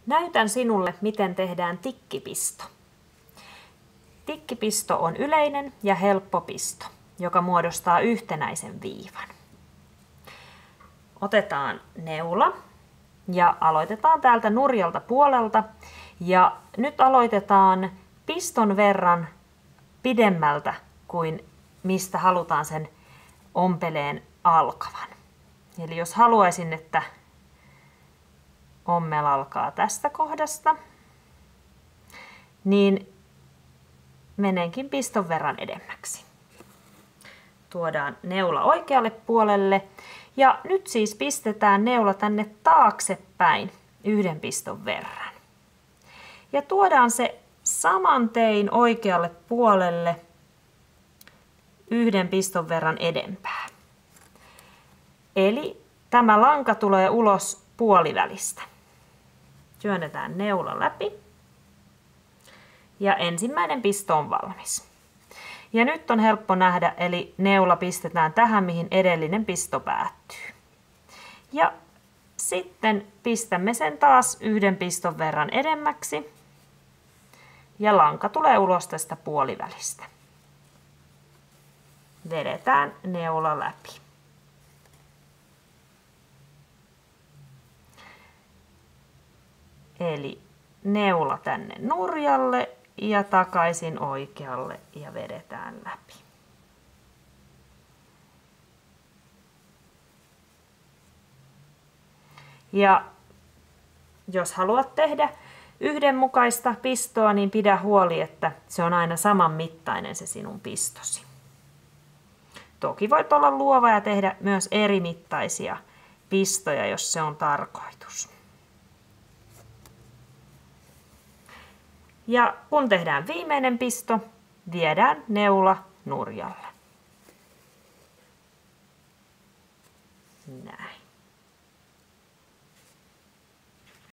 Näytän sinulle, miten tehdään tikkipisto. Tikkipisto on yleinen ja helppo pisto, joka muodostaa yhtenäisen viivan. Otetaan neula ja aloitetaan täältä nurjalta puolelta. Ja nyt aloitetaan piston verran pidemmältä kuin mistä halutaan sen ompeleen alkavan. Eli jos haluaisin, että ommel alkaa tästä kohdasta, niin menenkin piston verran edemmäksi. Tuodaan neula oikealle puolelle ja nyt siis pistetään neula tänne taaksepäin yhden piston verran. Ja tuodaan se saman tein oikealle puolelle yhden piston verran edempää. Eli tämä lanka tulee ulos puolivälistä. Työnnetään neula läpi. Ja ensimmäinen pisto on valmis. Ja nyt on helppo nähdä, eli neula pistetään tähän, mihin edellinen pisto päättyy. Ja sitten pistämme sen taas yhden piston verran edemmäksi. Ja lanka tulee ulos tästä puolivälistä. Vedetään neula läpi. Eli neula tänne nurjalle ja takaisin oikealle ja vedetään läpi. Ja jos haluat tehdä yhdenmukaista pistoa, niin pidä huoli, että se on aina saman mittainen se sinun pistosi. Toki voit olla luova ja tehdä myös eri mittaisia pistoja, jos se on tarkoitus. Ja kun tehdään viimeinen pisto, viedään neula nurjalle. Näin.